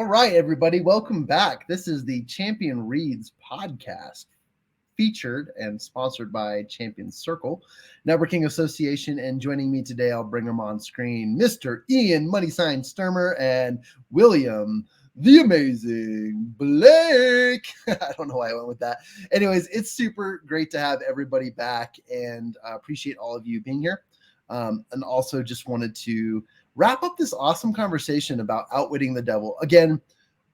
All right, everybody, welcome back. This is the Champion Reads podcast, featured and sponsored by Champion Circle Networking Association. And joining me today, I'll bring them on screen, Mr. Ian Money Sign Sturmer and William the Amazing Blake. I don't know why I went with that. Anyways, it's super great to have everybody back, and appreciate all of you being here. And also just wanted to wrap up this awesome conversation about Outwitting the Devil. Again,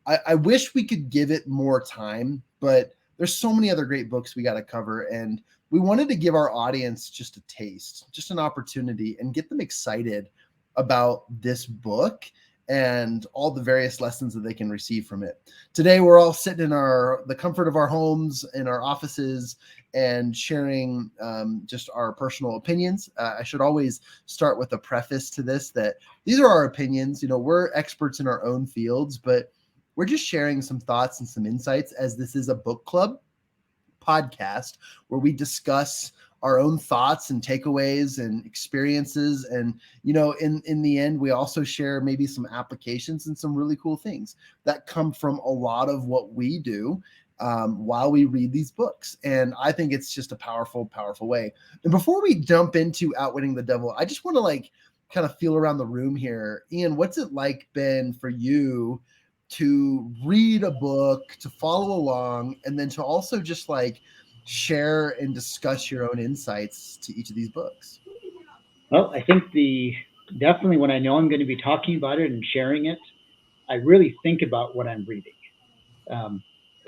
I wish we could give it more time, but there's so many other great books we got to cover. And we wanted to give our audience just a taste, just an opportunity, and get them excited about this book and all the various lessons that they can receive from it. Today, we're all sitting in the comfort of our homes, in our offices, and sharing just our personal opinions. I should always start with a preface to this, that these are our opinions. We're experts in our own fields, but we're just sharing some thoughts and some insights, as this is a book club podcast where we discuss our own thoughts and takeaways and experiences. And, in the end, we also share maybe some applications and some really cool things that come from a lot of what we do while we read these books. And I think it's just a powerful, powerful way. And before we jump into Outwitting the Devil, I just want to kind of feel around the room here. Ian, what's it been for you to read a book, to follow along, and then to also just share and discuss your own insights to each of these books? Well, I think definitely when I know I'm going to be talking about it and sharing it, I really think about what I'm reading.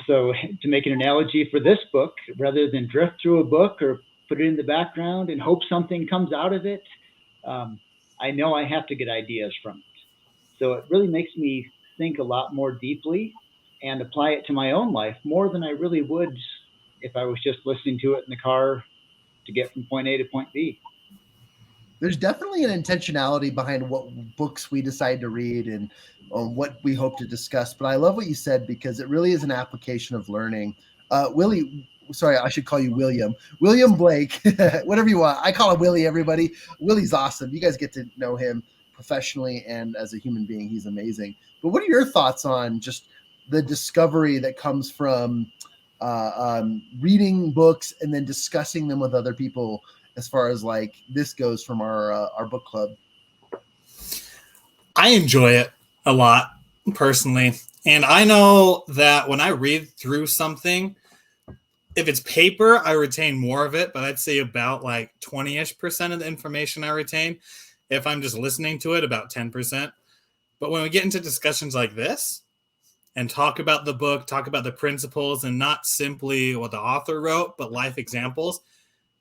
So to make an analogy for this book, rather than drift through a book or put it in the background and hope something comes out of it, I know I have to get ideas from it. So it really makes me think a lot more deeply and apply it to my own life more than I really would if I was just listening to it in the car to get from point A to point B. There's definitely an intentionality behind what books we decide to read and what we hope to discuss. But I love what you said, because it really is an application of learning. Sorry, I should call you William. William Blake, whatever you want. I call him Willie, everybody. Willie's awesome. You guys get to know him professionally and as a human being. He's amazing. But what are your thoughts on just the discovery that comes from reading books and then discussing them with other people, as far as this goes from our book club? I enjoy it a lot personally. And I know that when I read through something, if it's paper, I retain more of it, but I'd say about 20-ish% of the information I retain. If I'm just listening to it, about 10%. But when we get into discussions like this and talk about the book, talk about the principles, and not simply what the author wrote, but life examples,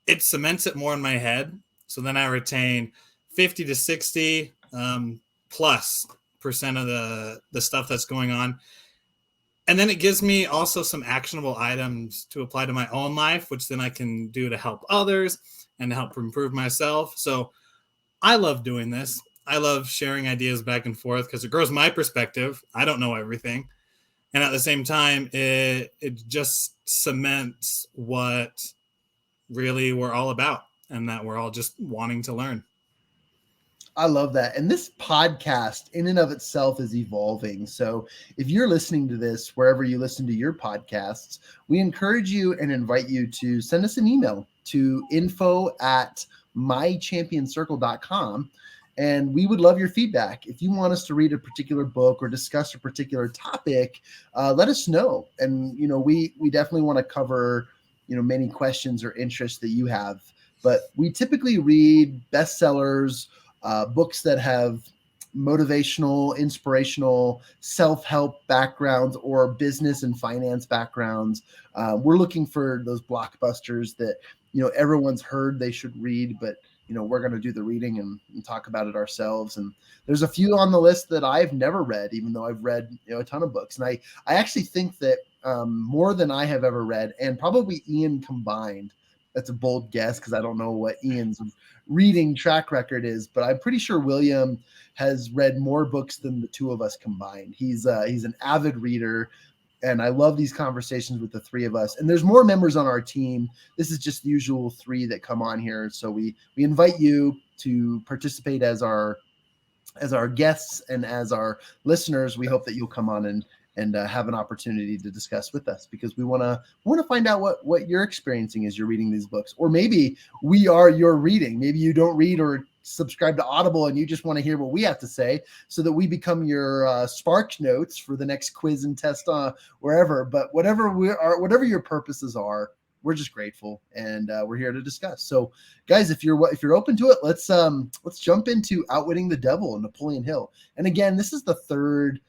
it cements it more in my head. So then I retain 50 to 60 plus percent of the stuff that's going on. And then it gives me also some actionable items to apply to my own life, which then I can do to help others and to help improve myself. So I love doing this. I love sharing ideas back and forth because it grows my perspective. I don't know everything. And at the same time, it just cements what really we're all about, and that we're all just wanting to learn. I love that. And this podcast in and of itself is evolving. So if you're listening to this, wherever you listen to your podcasts, we encourage you and invite you to send us an email to info@mychampioncircle.com. And we would love your feedback. If you want us to read a particular book or discuss a particular topic, let us know. And, we definitely want to cover, many questions or interests that you have. But we typically read bestsellers, books that have motivational, inspirational, self-help backgrounds or business and finance backgrounds. We're looking for those blockbusters that, everyone's heard they should read, but we're going to do the reading and talk about it ourselves. And there's a few on the list that I've never read, even though I've read a ton of books. And I actually think that more than I have ever read, and probably Ian combined. That's a bold guess because I don't know what Ian's reading track record is, but I'm pretty sure William has read more books than the two of us combined. He's an avid reader. And I love these conversations with the three of us. And there's more members on our team. This is just the usual three that come on here. So we invite you to participate as our as our guests and as our listeners, we hope that you'll come on and have an opportunity to discuss with us, because we want to find out what you're experiencing as you're reading these books. Or maybe we are your reading. Maybe you don't read or subscribe to Audible and you just want to hear what we have to say, so that we become your spark notes for the next quiz and test wherever. But whatever your purposes are, we're just grateful, and we're here to discuss. So, guys, if you're open to it, let's jump into Outwitting the Devil and Napoleon Hill. And again, this is the third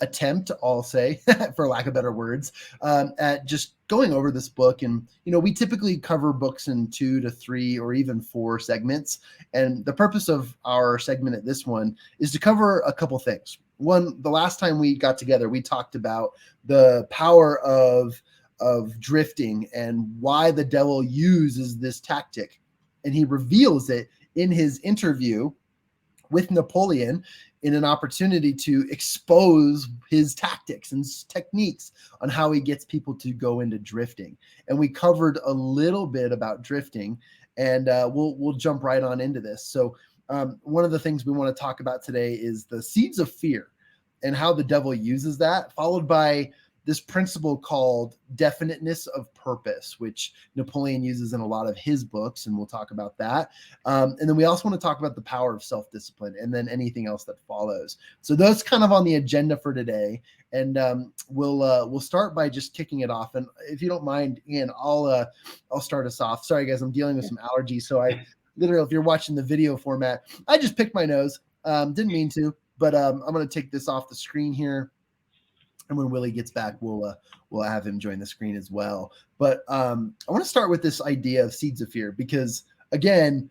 attempt, I'll say, for lack of better words, at just going over this book. And we typically cover books in 2 to 3 or even 4 segments. And the purpose of our segment at this one is to cover a couple things. One, the last time we got together, we talked about the power of drifting and why the devil uses this tactic. And he reveals it in his interview with Napoleon, in an opportunity to expose his tactics and techniques on how he gets people to go into drifting. And we covered a little bit about drifting, and we'll jump right on into this. So one of the things we want to talk about today is the seeds of fear and how the devil uses that, followed by this principle called definiteness of purpose, which Napoleon uses in a lot of his books, and we'll talk about that. And then we also want to talk about the power of self-discipline, and then anything else that follows. So those kind of on the agenda for today, and we'll start by just kicking it off. And if you don't mind, Ian, I'll start us off. Sorry, guys, I'm dealing with some allergies, so I literally, if you're watching the video format, I just picked my nose. Didn't mean to, but I'm going to take this off the screen here. And when Willie gets back, we'll have him join the screen as well. But I want to start with this idea of seeds of fear, because again,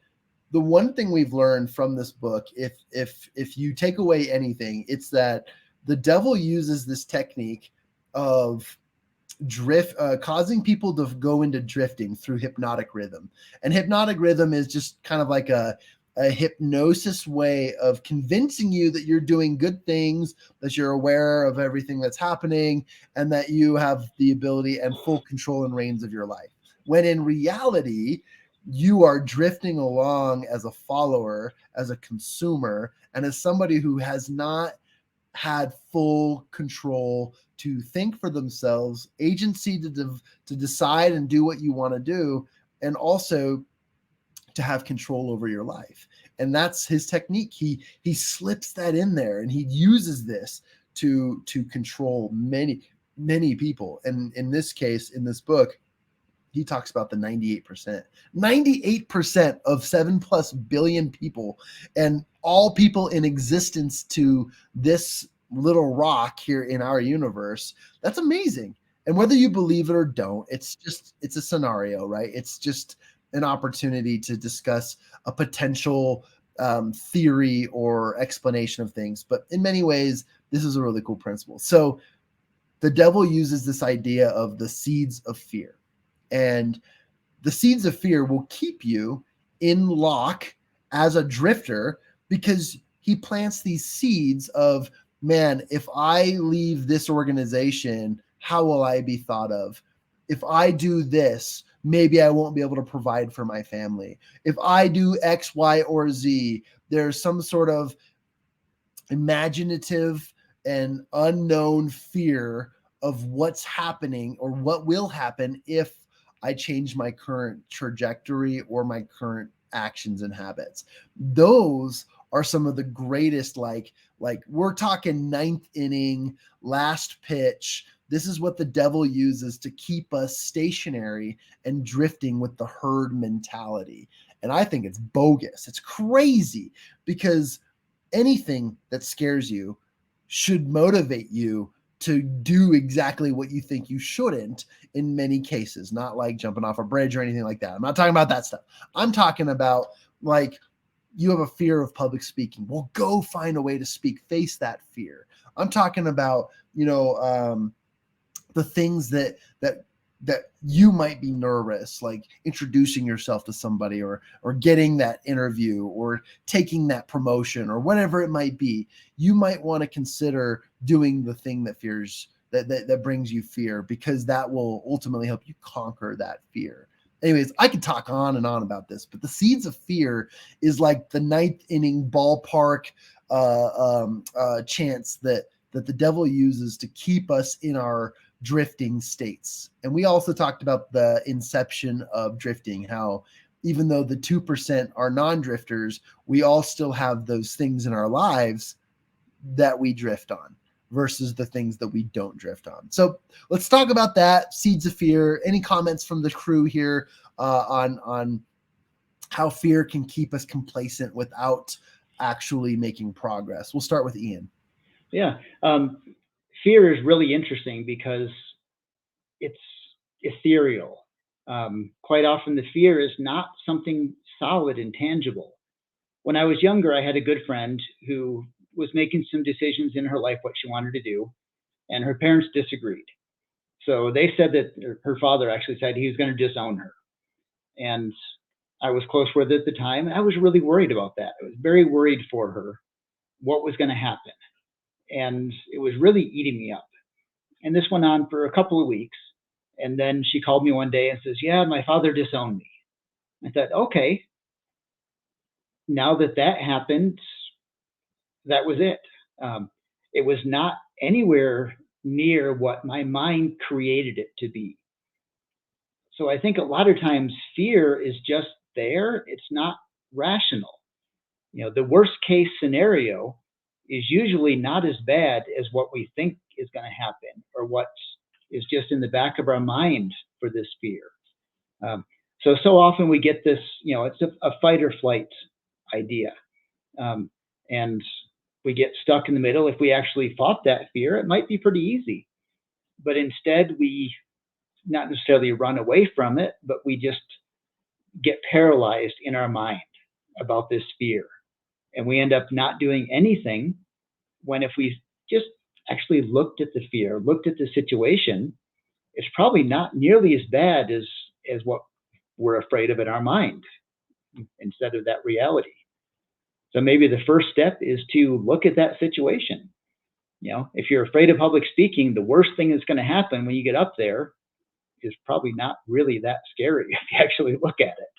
the one thing we've learned from this book, if you take away anything, it's that the devil uses this technique of causing people to go into drifting through hypnotic rhythm. And hypnotic rhythm is just kind of like a hypnosis way of convincing you that you're doing good things, that you're aware of everything that's happening, and that you have the ability and full control and reins of your life. When in reality, you are drifting along as a follower, as a consumer, and as somebody who has not had full control to think for themselves, agency to decide and do what you want to do, and also to have control over your life. And that's his technique. He slips that in there, and he uses this to control many people. And in this case, in this book, he talks about the 98% of 7+ billion people, and all people in existence to this little rock here in our universe. That's amazing. And whether you believe it or don't, it's a scenario, right? It's just an opportunity to discuss a potential theory or explanation of things. But in many ways, this is a really cool principle. So the devil uses this idea of the seeds of fear. And the seeds of fear will keep you in lock as a drifter, because he plants these seeds of, man, if I leave this organization, how will I be thought of? If I do this, maybe I won't be able to provide for my family. If I do X, Y, or Z, there's some sort of imaginative and unknown fear of what's happening or what will happen if I change my current trajectory or my current actions and habits. Those are some of the greatest, like we're talking 9th inning, last pitch. This is what the devil uses to keep us stationary and drifting with the herd mentality. And I think it's bogus. It's crazy, because anything that scares you should motivate you to do exactly what you think you shouldn't in many cases, not like jumping off a bridge or anything like that. I'm not talking about that stuff. I'm talking about, like, you have a fear of public speaking. Well, go find a way to speak, face that fear. I'm talking about, the things that you might be nervous, like introducing yourself to somebody or getting that interview or taking that promotion or whatever it might be. You might want to consider doing the thing that brings you fear, because that will ultimately help you conquer that fear. Anyways, I could talk on and on about this, but the seeds of fear is like the 9th inning ballpark chance that the devil uses to keep us in our drifting states. And we also talked about the inception of drifting, how even though the 2% are non-drifters, we all still have those things in our lives that we drift on versus the things that we don't drift on. So let's talk about that. Seeds of fear. Any comments from the crew here on how fear can keep us complacent without actually making progress? We'll start with Ian. Yeah. Fear is really interesting because it's ethereal. Quite often the fear is not something solid and tangible. When I was younger, I had a good friend who was making some decisions in her life, what she wanted to do, and her parents disagreed. So they said that her father actually said he was going to disown her. And I was close with her at the time, and I was really worried about that. I was very worried for her, what was going to happen. And it was really eating me up. And this went on for a couple of weeks. And then she called me one day and says, yeah, my father disowned me. I thought, okay, now that happened, that was it. It was not anywhere near what my mind created it to be. So I think a lot of times fear is just there. It's not rational. The worst case scenario is usually not as bad as what we think is going to happen or what is just in the back of our mind for this fear. So often we get this, it's a fight or flight idea. And we get stuck in the middle. If we actually fought that fear, it might be pretty easy. But instead, we not necessarily run away from it, but we just get paralyzed in our mind about this fear. And we end up not doing anything, when if we just actually looked at the fear, looked at the situation, it's probably not nearly as bad as what we're afraid of in our mind instead of that reality. So maybe the first step is to look at that situation. If you're afraid of public speaking, the worst thing that's going to happen when you get up there is probably not really that scary if you actually look at it.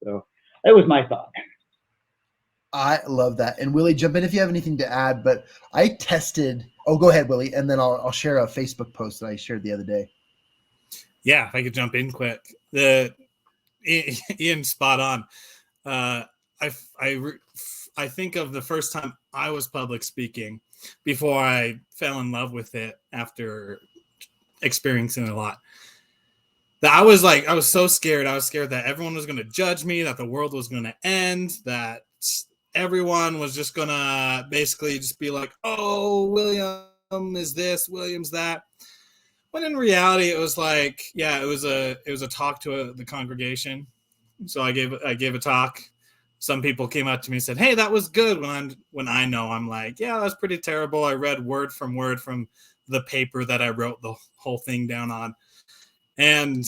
So that was my thought. I love that. And Willie, jump in if you have anything to add. But I tested. Oh, go ahead, Willie, and then I'll share a Facebook post that I shared the other day. Yeah, if I could jump in quick. Ian's spot on. I think of the first time I was public speaking before I fell in love with it after experiencing it a lot. That I was so scared. I was scared that everyone was going to judge me, that the world was going to end, that everyone was just going to basically just be like, oh, William is this, William's that. But in reality, it was like, yeah, it was a talk to the congregation. So I gave a talk. Some people came up to me and said, hey, that was good. When I know, I'm like, yeah, that's pretty terrible. I read word from the paper that I wrote the whole thing down on. And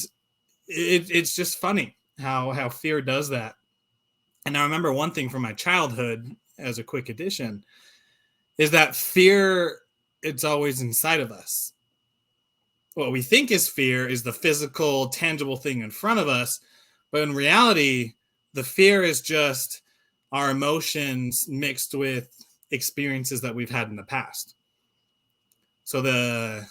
it's just funny how fear does that. And I remember one thing from my childhood as a quick addition is that fear, it's always inside of us. What we think is fear is the physical, tangible thing in front of us. But in reality, the fear is just our emotions mixed with experiences that we've had in the past. So the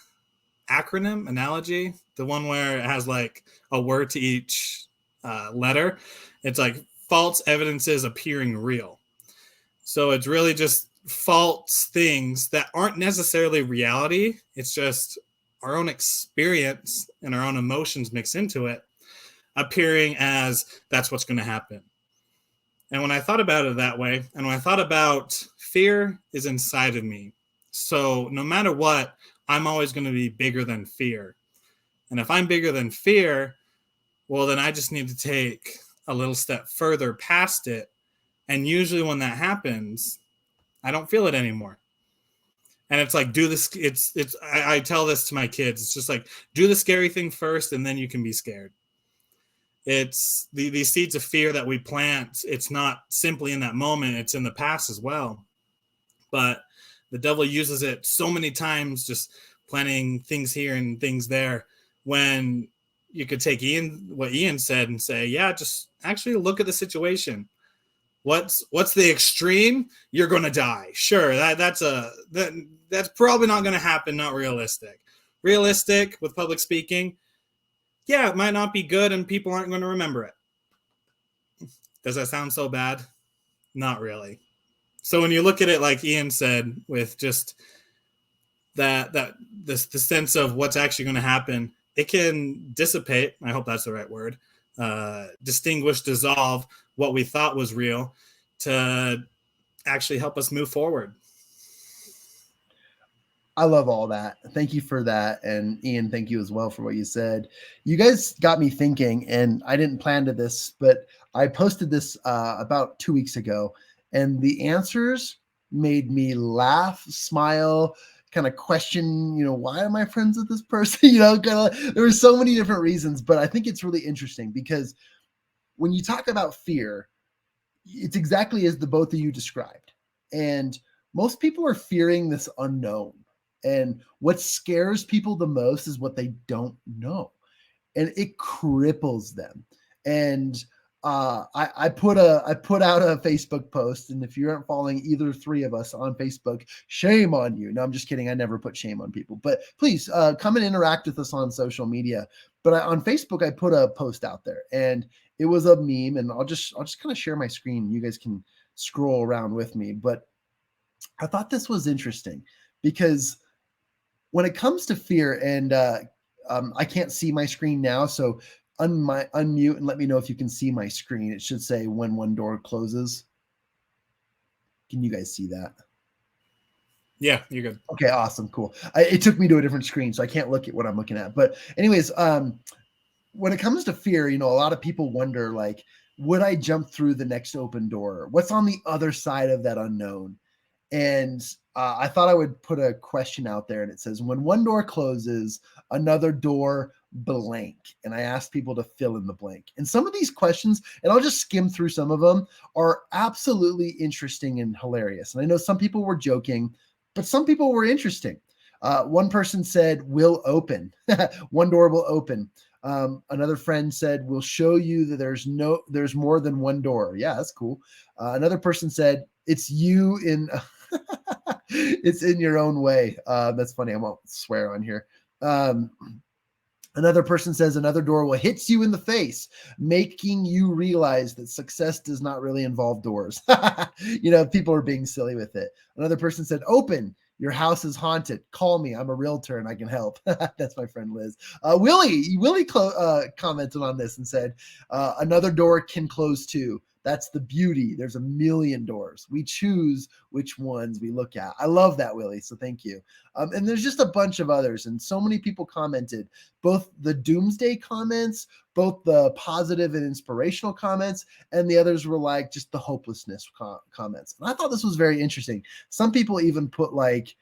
acronym analogy, the one where it has like a word to each letter, it's like false evidences appearing real. So it's really just false things that aren't necessarily reality. It's just our own experience and our own emotions mixed into it, appearing as that's what's going to happen. And when I thought about it that way, and when I thought about fear is inside of me, so no matter what, I'm always going to be bigger than fear. And if I'm bigger than fear, well, then I just need to take a little step further past it. And usually when that happens, I don't feel it anymore. And it's like, do this. I tell this to my kids. It's just like, do the scary thing first, and then you can be scared. It's these seeds of fear that we plant. It's not simply in that moment. It's in the past as well. But the devil uses it so many times, just planting things here and things there, when you could take what Ian said and say, yeah, just actually look at the situation. What's the extreme? You're going to die. Sure, that's probably not going to happen. Not realistic. Realistic with public speaking. Yeah, it might not be good, and people aren't going to remember it. Does that sound so bad? Not really. So when you look at it, like Ian said, with just the sense of what's actually going to happen, it can dissipate. I hope that's the right word. Distinguish, dissolve what we thought was real to actually help us move forward. I love all that. Thank you for that. And Ian, thank you as well for what you said. You guys got me thinking, and I didn't plan to this, but I posted this about 2 weeks ago, and the answers made me laugh, smile, kind of question, why am I friends with this person? There were so many different reasons, but I think it's really interesting because when you talk about fear, it's exactly as the both of you described. And most people are fearing this unknown. And what scares people the most is what they don't know. And it cripples them. And I put out a Facebook post, and if you aren't following either three of us on Facebook, shame on you. No, I'm just kidding. I never put shame on people, but please come and interact with us on social media. But on Facebook, I put a post out there, and it was a meme, and I'll just kind of share my screen. You guys can scroll around with me, but I thought this was interesting because when it comes to fear, and I can't see my screen now, so unmute and let me know if you can see my screen. It should say when one door closes. Can you guys see that? Yeah, you're good. Okay, awesome, cool. It took me to a different screen, so I can't look at what I'm looking at. But anyways, when it comes to fear, a lot of people wonder, like, would I jump through the next open door? What's on the other side of that unknown? And I thought I would put a question out there, and it says, when one door closes, another door blank. And I asked people to fill in the blank. And some of these questions, and I'll just skim through some of them, are absolutely interesting and hilarious. And I know some people were joking, but some people were interesting. One person said, will open. One door will open. Another friend said, we'll show you that there's more than one door. Yeah, that's cool. Another person said, it's you in it's in your own way. That's funny. I won't swear on here. Another person says another door will hit you in the face, making you realize that success does not really involve doors. People are being silly with it. Another person said, open. Your house is haunted. Call me. I'm a realtor and I can help. That's my friend Liz. Willie commented on this and said, another door can close too. That's the beauty. There's a million doors. We choose which ones we look at. I love that, Willie. So thank you. And there's just a bunch of others. And so many people commented, both the doomsday comments, both the positive and inspirational comments, and the others were like just the hopelessness comments. And I thought this was very interesting. Some people even put like,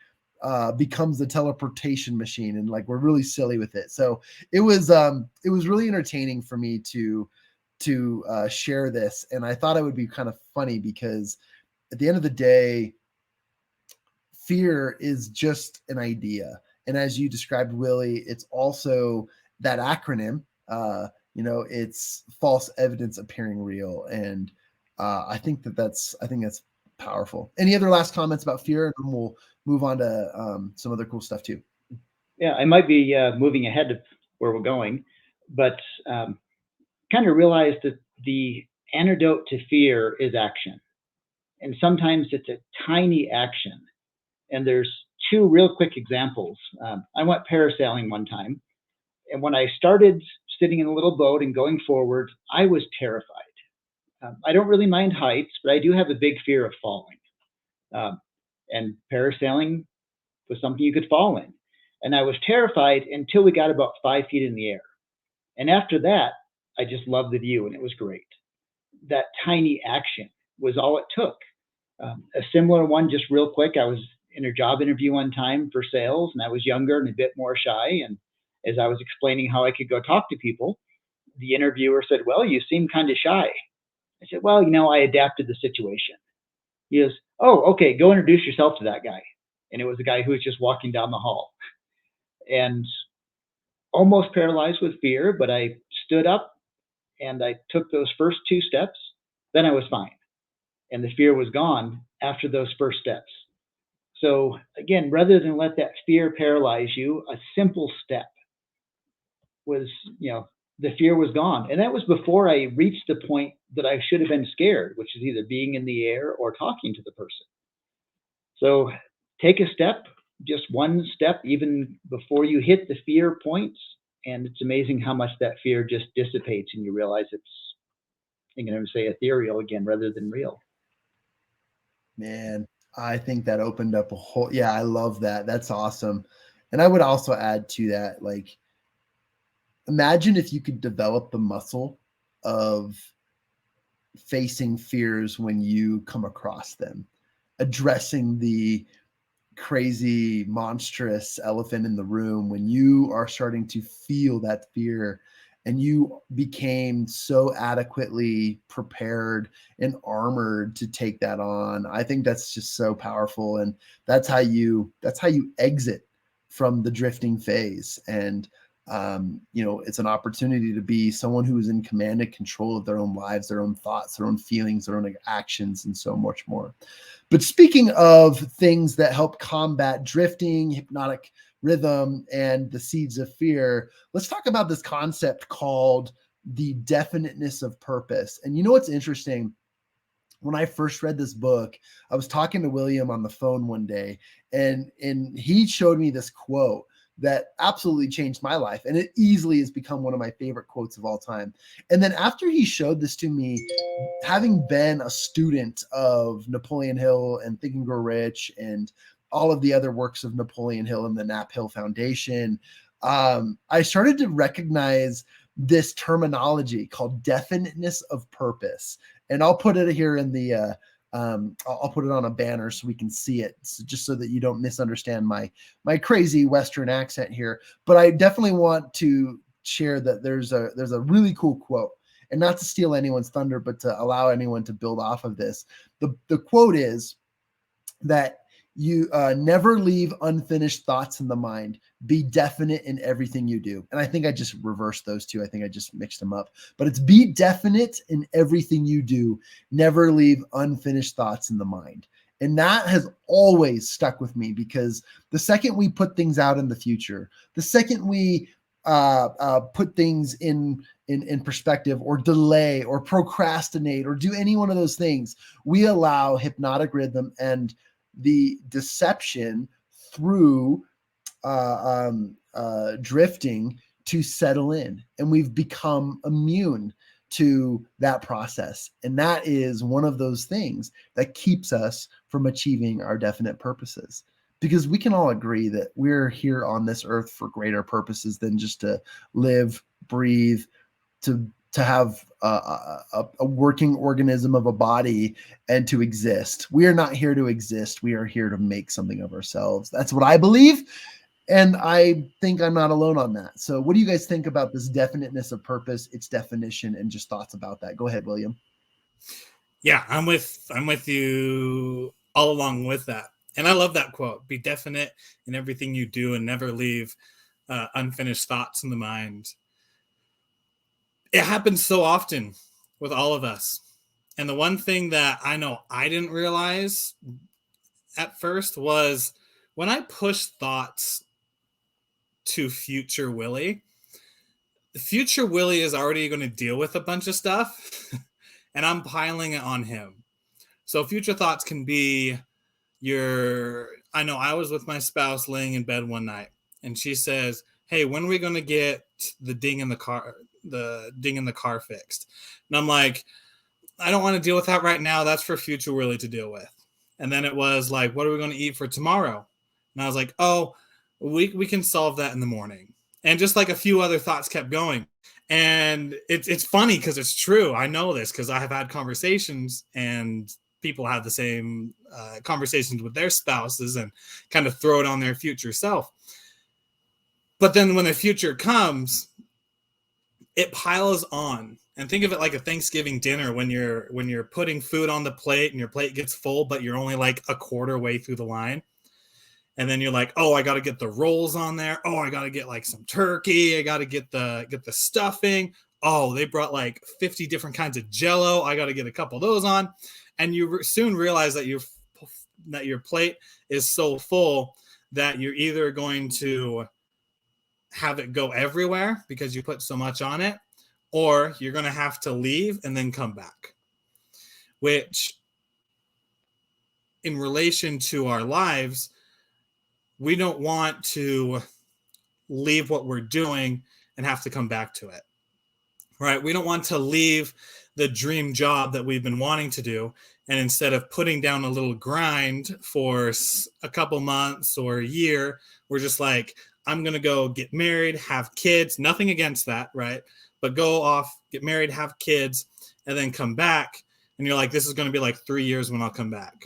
becomes the teleportation machine, and like we're really silly with it. So it was really entertaining for me to share this, and I thought it would be kind of funny because at the end of the day, fear is just an idea, and as you described, Willie, it's also that acronym. It's false evidence appearing real, and I think that's powerful. Any other last comments about fear, and then we'll move on to some other cool stuff too. Yeah, I might be moving ahead of where we're going, but kind of realize that the antidote to fear is action. And sometimes it's a tiny action. And there's two real quick examples. I went parasailing one time. And when I started sitting in a little boat and going forward, I was terrified. I don't really mind heights, but I do have a big fear of falling. And parasailing was something you could fall in. And I was terrified until we got about 5 feet in the air. And after that, I just loved the view, and it was great. That tiny action was all it took. A similar one, just real quick, I was in a job interview one time for sales, and I was younger and a bit more shy. And as I was explaining how I could go talk to people, the interviewer said, well, you seem kind of shy. I said, well, I adapted the situation. He goes, oh, okay, go introduce yourself to that guy. And it was a guy who was just walking down the hall. And almost paralyzed with fear, but I stood up and I took those first 2 steps. Then I was fine. and the fear was gone after those first steps. So again, rather than let that fear paralyze you, a simple step was, the fear was gone. And that was before I reached the point that I should have been scared, which is either being in the air or talking to the person. So take a step, just one step, even before you hit the fear points. And it's amazing how much that fear just dissipates and you realize it's, I'm going to say ethereal again, rather than real. Man, I think that opened up a whole, yeah, I love that. That's awesome. And I would also add to that, like, imagine if you could develop the muscle of facing fears when you come across them, addressing the crazy, monstrous elephant in the room when you are starting to feel that fear and you became so adequately prepared and armored to take that on. I think that's just so powerful. And that's how you exit from the drifting phase. And it's an opportunity to be someone who is in command and control of their own lives, their own thoughts, their own feelings, their own actions, and so much more. But speaking of things that help combat drifting, hypnotic rhythm, and the seeds of fear, let's talk about this concept called the definiteness of purpose. And you know what's interesting? When I first read this book, I was talking to William on the phone one day, and he showed me this quote that absolutely changed my life. And it easily has become one of my favorite quotes of all time. And then after he showed this to me, having been a student of Napoleon Hill and Think and Grow Rich and all of the other works of Napoleon Hill and the Knapp Hill Foundation, I started to recognize this terminology called definiteness of purpose. And I'll put it here in the I'll put it on a banner so we can see it, just so that you don't misunderstand my crazy Western accent here. But I definitely want to share that there's a really cool quote, and not to steal anyone's thunder, but to allow anyone to build off of this. The quote is that you never leave unfinished thoughts in the mind. Be definite in everything you do. And I think I just reversed those two. I think I just mixed them up. But it's be definite in everything you do. Never leave unfinished thoughts in the mind. And that has always stuck with me, because the second we put things out in the future, the second we put things in perspective, or delay, or procrastinate, or do any one of those things, we allow hypnotic rhythm and the deception through drifting to settle in, and we've become immune to that process. And that is one of those things that keeps us from achieving our definite purposes, because we can all agree that we're here on this earth for greater purposes than just to live, breathe, to have a working organism of a body, and to exist. We are not here to exist. We are here to make something of ourselves. That's what I believe. And I think I'm not alone on that. So what do you guys think about this definiteness of purpose, its definition, and just thoughts about that? Go ahead, William. Yeah, I'm with you all along with that. And I love that quote: be definite in everything you do and never leave unfinished thoughts in the mind. It happens so often with all of us. And the one thing that I know I didn't realize at first was when I push thoughts to future Willie, future Willie is already going to deal with a bunch of stuff and I'm piling it on him. So future thoughts can be I know I was with my spouse laying in bed one night and she says, "Hey, when are we going to get the ding in the car fixed?" And I'm like, I don't want to deal with that right now. That's for future Willie to deal with. And then it was like, what are we going to eat for tomorrow? And I was like, oh, we can solve that in the morning. And just like a few other thoughts kept going. And it's funny because it's true. I know this because I have had conversations and people have the same conversations with their spouses and kind of throw it on their future self. But then when the future comes, it piles on. And think of it like a Thanksgiving dinner when you're putting food on the plate and your plate gets full, but you're only like a quarter way through the line. And then you're like, oh, I got to get the rolls on there. Oh, I got to get like some turkey. I got to get the stuffing. Oh, they brought like 50 different kinds of Jell-O. I got to get a couple of those on. And you soon realize that your plate is so full that you're either going to have it go everywhere because you put so much on it, or you're going to have to leave and then come back. Which, in relation to our lives, we don't want to leave what we're doing and have to come back to it, right? We don't want to leave the dream job that we've been wanting to do, and instead of putting down a little grind for a couple months or a year, we're just like, I'm going to go get married, have kids, nothing against that, right? But go off, get married, have kids, and then come back. And you're like, this is going to be like 3 years when I'll come back.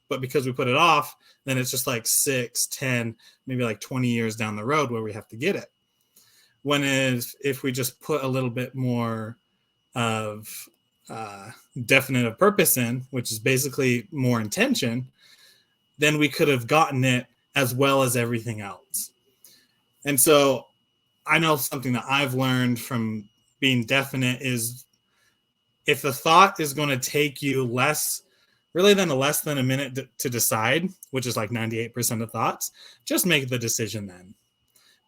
But because we put it off, then it's just like 6, 10, maybe like 20 years down the road where we have to get it. When if we just put a little bit more of definite of purpose in, which is basically more intention, then we could have gotten it as well as everything else. And so I know something that I've learned from being definite is if the thought is going to take you less than a minute to decide, which is like 98% of thoughts, just make the decision then.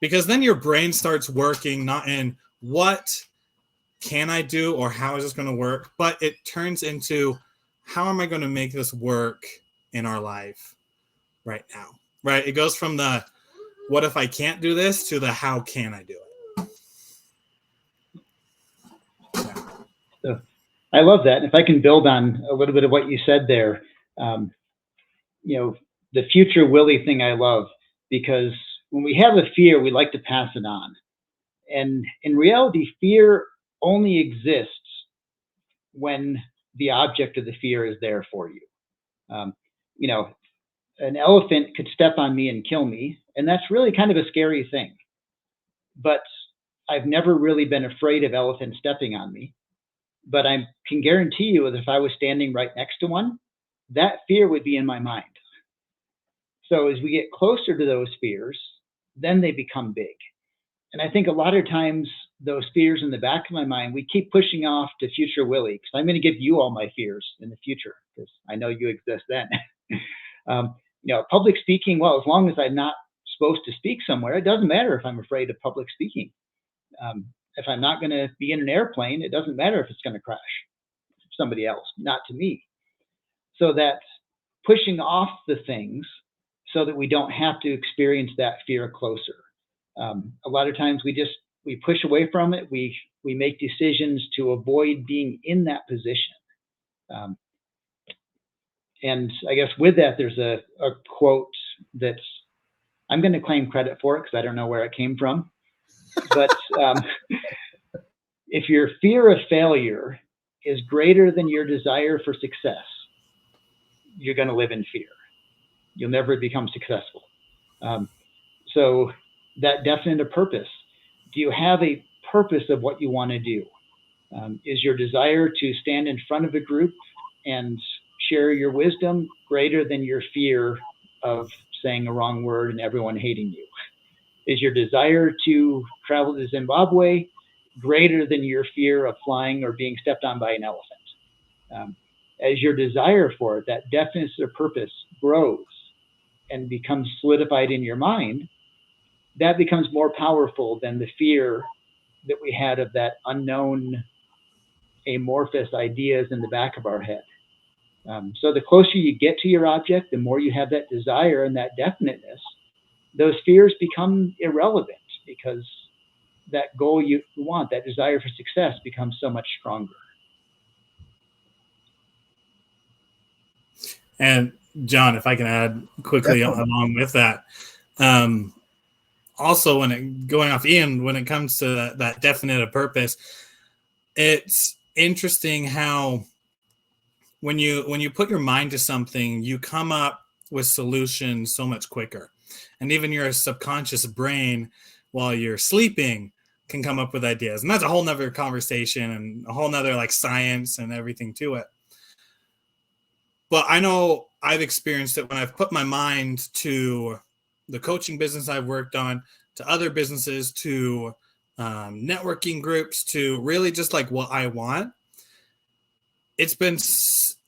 Because then your brain starts working not in what can I do or how is this going to work, but it turns into how am I going to make this work in our life right now, right? It goes from the what if I can't do this to the how can I do it. So, I love that. If I can build on a little bit of what you said there, the future Willie thing I love, because when we have a fear, we like to pass it on. And in reality, fear only exists when the object of the fear is there for you. An elephant could step on me and kill me, and that's really kind of a scary thing. But I've never really been afraid of elephants stepping on me. But I can guarantee you that if I was standing right next to one, that fear would be in my mind. So as we get closer to those fears, then they become big. And I think a lot of times those fears in the back of my mind, we keep pushing off to future Willie, because I'm going to give you all my fears in the future, because I know you exist then. Public speaking, well, as long as I'm not supposed to speak somewhere, it doesn't matter if I'm afraid of public speaking. If I'm not going to be in an airplane, it doesn't matter if it's going to crash. Somebody else, not to me. So that pushing off the things so that we don't have to experience that fear closer. A lot of times we push away from it. We make decisions to avoid being in that position. And I guess with that, there's a quote that's, I'm going to claim credit for it because I don't know where it came from. But if your fear of failure is greater than your desire for success, you're going to live in fear. You'll never become successful. So that definite of purpose. Do you have a purpose of what you want to do? Is your desire to stand in front of a group and share your wisdom greater than your fear of saying a wrong word and everyone hating you? Is your desire to travel to Zimbabwe greater than your fear of flying or being stepped on by an elephant? As your desire for it, that definite of purpose grows and becomes solidified in your mind, that becomes more powerful than the fear that we had of that unknown amorphous ideas in the back of our head. So the closer you get to your object, the more you have that desire and that definiteness, those fears become irrelevant, because that goal you want, that desire for success, becomes so much stronger. And John, if I can add quickly along with that, also going off Ian, when it comes to that definite of purpose, it's interesting how when you put your mind to something, you come up with solutions so much quicker. And even your subconscious brain, while you're sleeping, can come up with ideas. And that's a whole nother conversation and a whole nother like science and everything to it. But I know I've experienced it when I've put my mind to the coaching business I've worked on, to other businesses, to networking groups, to really just like what I want. It's been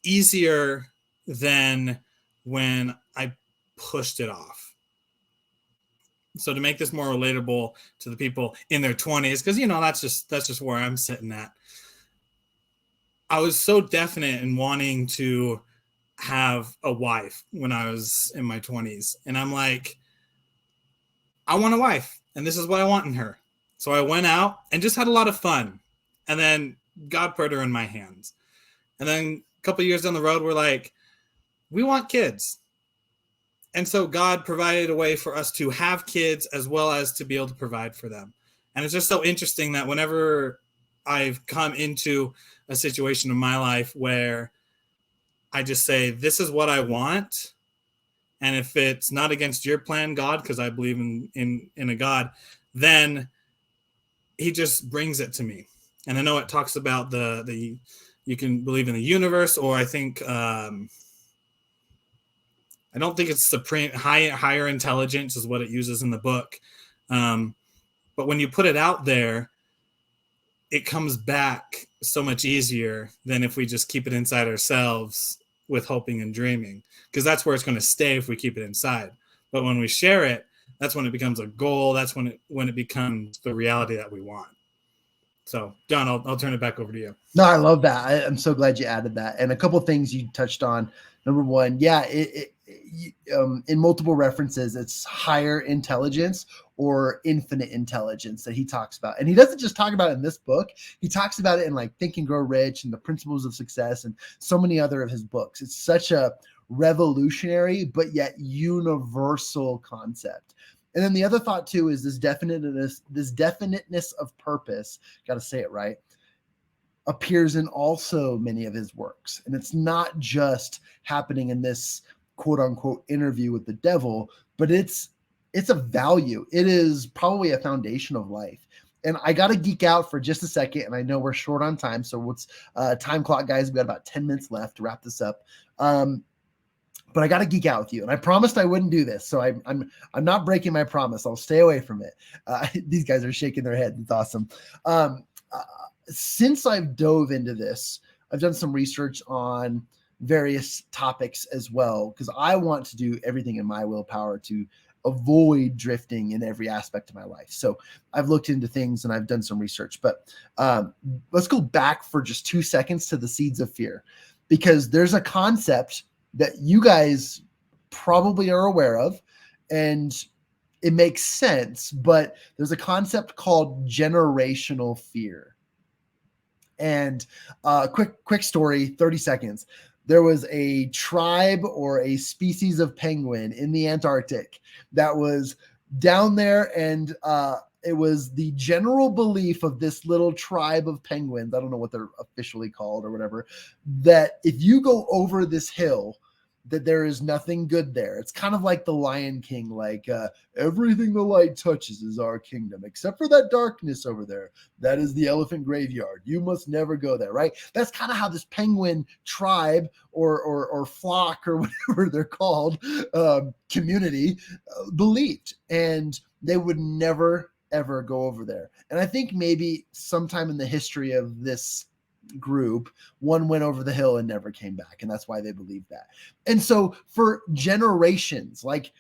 easier than when I pushed it off. So to make this more relatable to the people in their 20s, because that's just where I'm sitting at. I was so definite in wanting to have a wife when I was in my 20s. And I'm like, I want a wife, and this is what I want in her. So I went out and just had a lot of fun. And then God put her in my hands. And then a couple years down the road, we're like, we want kids. And so God provided a way for us to have kids as well as to be able to provide for them. And it's just so interesting that whenever I've come into a situation in my life where I just say, this is what I want. And if it's not against your plan, God, because I believe in a God, then he just brings it to me. And I know it talks about the you can believe in the universe, or I think I don't think it's supreme higher intelligence is what it uses in the book. But when you put it out there, it comes back so much easier than if we just keep it inside ourselves with hoping and dreaming, because that's where it's going to stay if we keep it inside. But when we share it, that's when it becomes a goal. That's when it becomes the reality that we want. So, John, I'll turn it back over to you. No, I love that. I'm so glad you added that. And a couple of things you touched on. Number one, yeah, in multiple references, it's higher intelligence or infinite intelligence that he talks about. And he doesn't just talk about it in this book. He talks about it in like Think and Grow Rich and The Principles of Success and so many other of his books. It's such a revolutionary, but yet universal concept. And then the other thought too is this definiteness of purpose, got to say it right, appears in also many of his works. And it's not just happening in this quote unquote interview with the devil, but it's a value. It is probably a foundation of life. And I got to geek out for just a second. And I know we're short on time. So what's time clock, guys? We've got about 10 minutes left to wrap this up. But I got to geek out with you, and I promised I wouldn't do this, so I'm not breaking my promise. I'll stay away from it. These guys are shaking their heads. It's awesome. Since I've dove into this, I've done some research on various topics as well, because I want to do everything in my willpower to avoid drifting in every aspect of my life. So I've looked into things and I've done some research. But let's go back for just 2 seconds to the seeds of fear, because there's a concept that you guys probably are aware of, and it makes sense, but there's a concept called generational fear. And quick story, 30 seconds. There was a tribe or a species of penguin in the Antarctic that was down there, and it was the general belief of this little tribe of penguins, I don't know what they're officially called or whatever, that if you go over this hill, that there is nothing good there. It's kind of like the Lion King, like everything the light touches is our kingdom, except for that darkness over there. That is the elephant graveyard. You must never go there, right? That's kind of how this penguin tribe or flock or whatever they're called, community believed. And they would never, ever go over there. And I think maybe sometime in the history of this group, one went over the hill and never came back, and that's why they believe that. And so for generations, like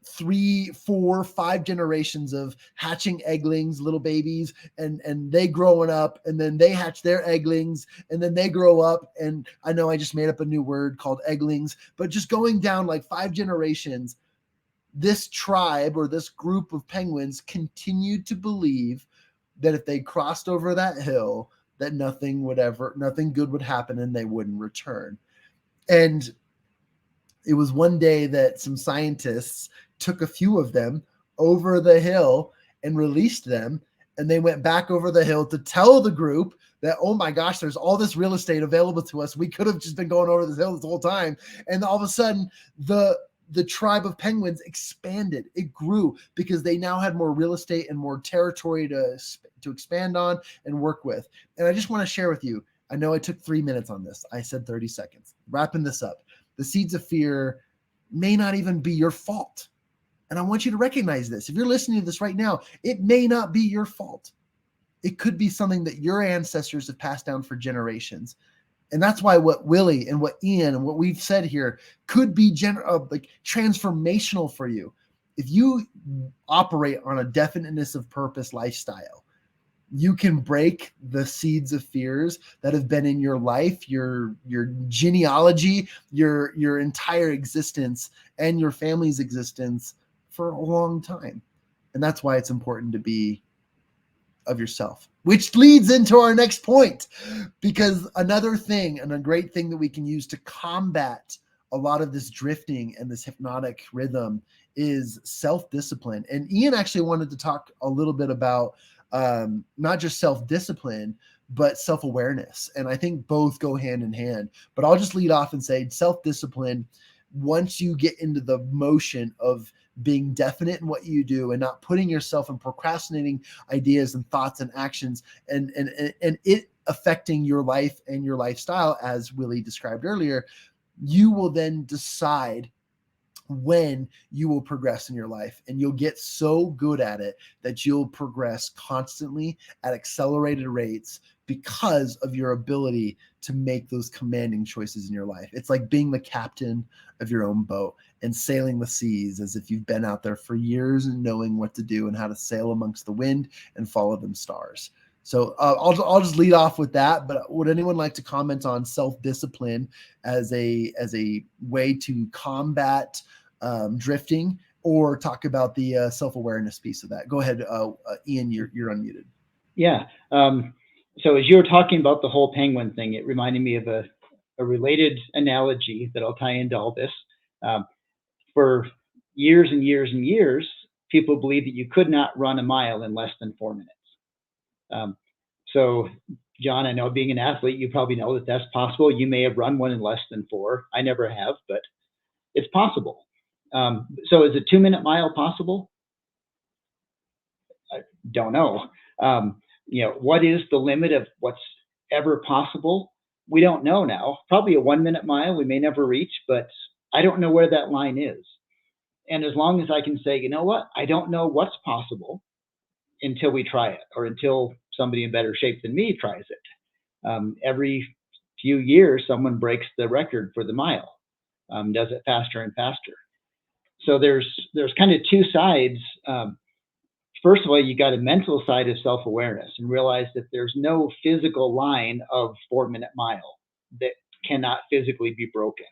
3, 4, 5 generations of hatching egglings, little babies, and they growing up, and then they hatch their egglings, and then they grow up, and I know I just made up a new word called egglings, but just going down like 5 generations, this tribe or this group of penguins continued to believe that if they crossed over that hill, that nothing good would happen and they wouldn't return. And it was one day that some scientists took a few of them over the hill and released them. And they went back over the hill to tell the group that, oh my gosh, there's all this real estate available to us. We could have just been going over this hill this whole time. And all of a sudden, the tribe of penguins expanded. It grew because they now had more real estate and more territory to expand on and work with. And I just want to share with you, I know I took 3 minutes on this. I said 30 seconds. Wrapping this up. The seeds of fear may not even be your fault. And I want you to recognize this. If you're listening to this right now, it may not be your fault. It could be something that your ancestors have passed down for generations. And that's why what Willie and what Ian and what we've said here could be like transformational for you. If you operate on a definiteness of purpose lifestyle, you can break the seeds of fears that have been in your life, your genealogy, your entire existence, and your family's existence for a long time. And that's why it's important to be of yourself, which leads into our next point, because another thing and a great thing that we can use to combat a lot of this drifting and this hypnotic rhythm is self-discipline. And Ian actually wanted to talk a little bit about not just self-discipline, but self-awareness. And I think both go hand in hand. But I'll just lead off and say self-discipline, once you get into the motion of being definite in what you do and not putting yourself and procrastinating ideas and thoughts and actions and it affecting your life and your lifestyle, as Willie described earlier, you will then decide when you will progress in your life, and you'll get so good at it that you'll progress constantly at accelerated rates because of your ability to make those commanding choices in your life. It's like being the captain of your own boat and sailing the seas as if you've been out there for years and knowing what to do and how to sail amongst the wind and follow them stars. So I'll just lead off with that. But would anyone like to comment on self-discipline as a way to combat drifting, or talk about the self-awareness piece of that? Go ahead, Ian. You're unmuted. Yeah. So as you were talking about the whole penguin thing, it reminded me of a related analogy that I'll tie into all this. For years and years and years, people believed that you could not run a mile in less than 4 minutes. So, John, I know being an athlete, you probably know that that's possible. You may have run one in less than 4. I never have, but it's possible. So is a 2-minute mile possible? I don't know. What is the limit of what's ever possible? We don't know now. Probably a 1-minute mile we may never reach, but I don't know where that line is. And as long as I can say, you know what, I don't know what's possible until we try it, or until somebody in better shape than me tries it. Every few years, someone breaks the record for the mile, does it faster and faster. So there's kind of two sides. First of all, you got a mental side of self-awareness, and realize that there's no physical line of 4-minute mile that cannot physically be broken.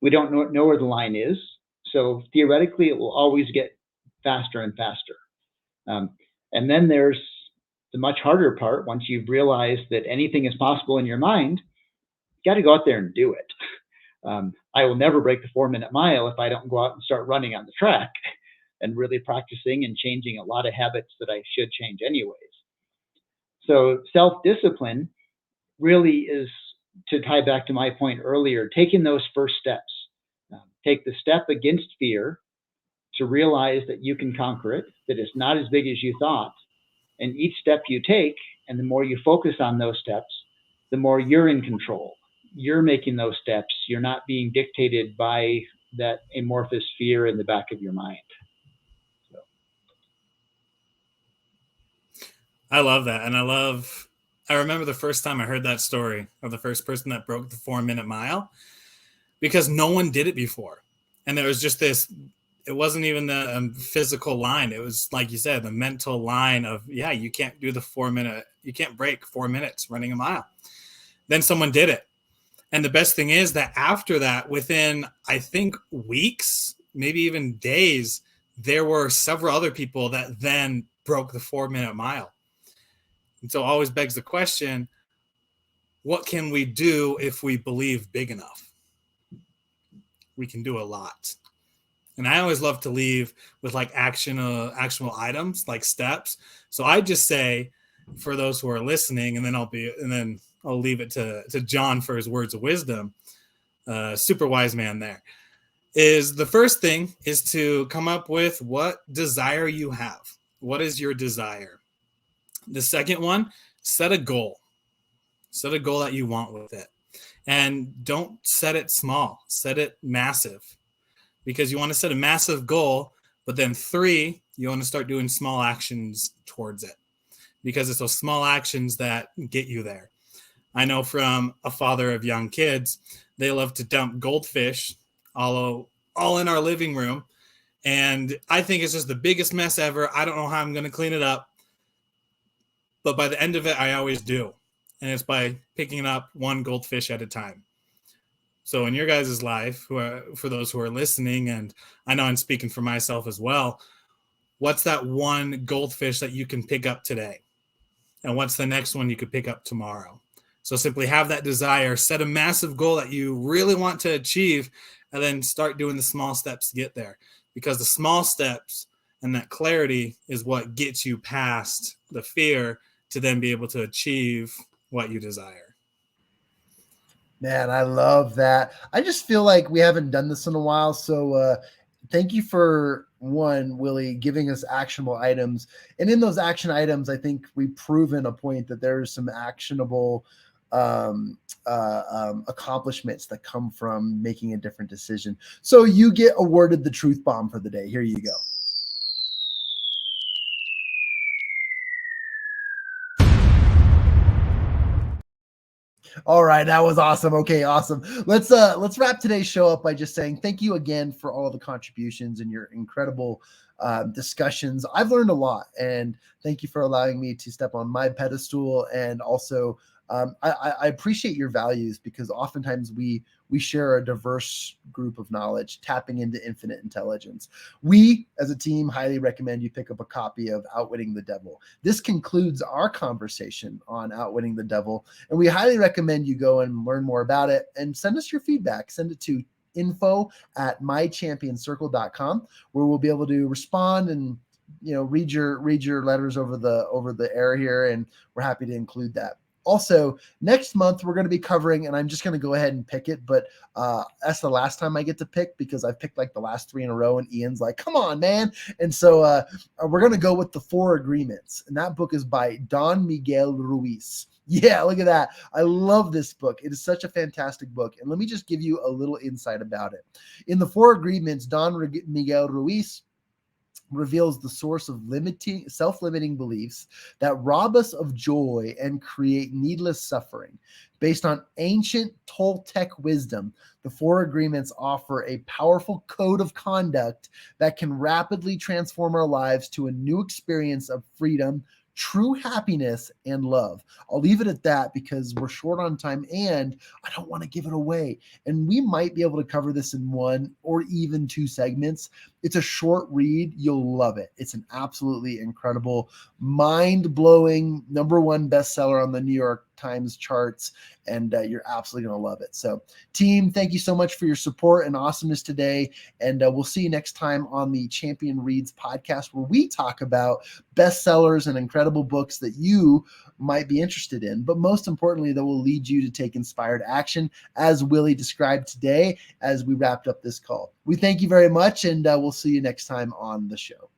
We don't know where the line is. So theoretically, it will always get faster and faster. And then there's the much harder part. Once you've realized that anything is possible in your mind, you got to go out there and do it. I will never break the 4-minute mile if I don't go out and start running on the track and really practicing and changing a lot of habits that I should change anyways. So self-discipline really is, to tie back to my point earlier, taking those first steps. Take the step against fear to realize that you can conquer it, that it's not as big as you thought. And each step you take, and the more you focus on those steps, the more you're in control. You're making those steps. You're not being dictated by that amorphous fear in the back of your mind. So. I love that. And I remember the first time I heard that story of the first person that broke the 4-minute mile, because no one did it before. And there was just this, it wasn't even the physical line. It was, like you said, the mental line of, yeah, you can't do the 4-minute, you can't break 4 minutes running a mile. Then someone did it. And the best thing is that after that, within, I think, weeks, maybe even days, there were several other people that then broke the 4-minute mile. And so it always begs the question, what can we do if we believe big enough? We can do a lot. And I always love to leave with like actionable items, like steps. So I just say, for those who are listening, and then I'll leave it to John for his words of wisdom. Super wise man there. Is the first thing is to come up with what desire you have. What is your desire? The second one, set a goal. Set a goal that you want with it. And don't set it small. Set it massive. Because you want to set a massive goal, but then 3, you want to start doing small actions towards it. Because it's those small actions that get you there. I know from a father of young kids, they love to dump goldfish all in our living room. And I think it's just the biggest mess ever. I don't know how I'm going to clean it up. But by the end of it, I always do. And it's by picking up one goldfish at a time. So in your guys' life, for those who are listening, and I know I'm speaking for myself as well, what's that one goldfish that you can pick up today? And what's the next one you could pick up tomorrow? So simply have that desire, set a massive goal that you really want to achieve, and then start doing the small steps to get there. Because the small steps and that clarity is what gets you past the fear to then be able to achieve what you desire. Man, I love that. I just feel like we haven't done this in a while. So thank you for one, Willie, giving us actionable items. And in those action items, I think we've proven a point that there's some actionable accomplishments that come from making a different decision. So you get awarded the truth bomb for the day. Here you go. All right, that was awesome. Okay, awesome. Let's wrap today's show up by just saying thank you again for all of the contributions and your incredible discussions. I've learned a lot, and thank you for allowing me to step on my pedestal. And also, I appreciate your values, because oftentimes we share a diverse group of knowledge, tapping into infinite intelligence. We, as a team, highly recommend you pick up a copy of Outwitting the Devil. This concludes our conversation on Outwitting the Devil, and we highly recommend you go and learn more about it and send us your feedback. Send it to info@mychampionscircle.com, where we'll be able to respond and read your letters over the air here, and we're happy to include that. Also, next month, we're going to be covering, and I'm just going to go ahead and pick it, but that's the last time I get to pick, because I've picked like the last 3 in a row, and Ian's like, come on, man. And so we're going to go with the 4 Agreements, and that book is by Don Miguel Ruiz. Yeah, look at that. I love this book. It is such a fantastic book. And let me just give you a little insight about it. In the 4 Agreements, Don Miguel Ruiz reveals the source of self-limiting beliefs that rob us of joy and create needless suffering. Based on ancient Toltec wisdom, the 4 Agreements offer a powerful code of conduct that can rapidly transform our lives to a new experience of freedom, true happiness, and love. I'll leave it at that, because we're short on time and I don't want to give it away. And we might be able to cover this in 1 or even 2 segments. It's a short read. You'll love it. It's an absolutely incredible, mind-blowing #1 bestseller on the New York Times charts, and you're absolutely going to love it. So, team, thank you so much for your support and awesomeness today, and we'll see you next time on the Champion Reads podcast, where we talk about bestsellers and incredible books that you might be interested in, but most importantly, that will lead you to take inspired action, as Willie described today as we wrapped up this call. We thank you very much, and we'll see you next time on the show.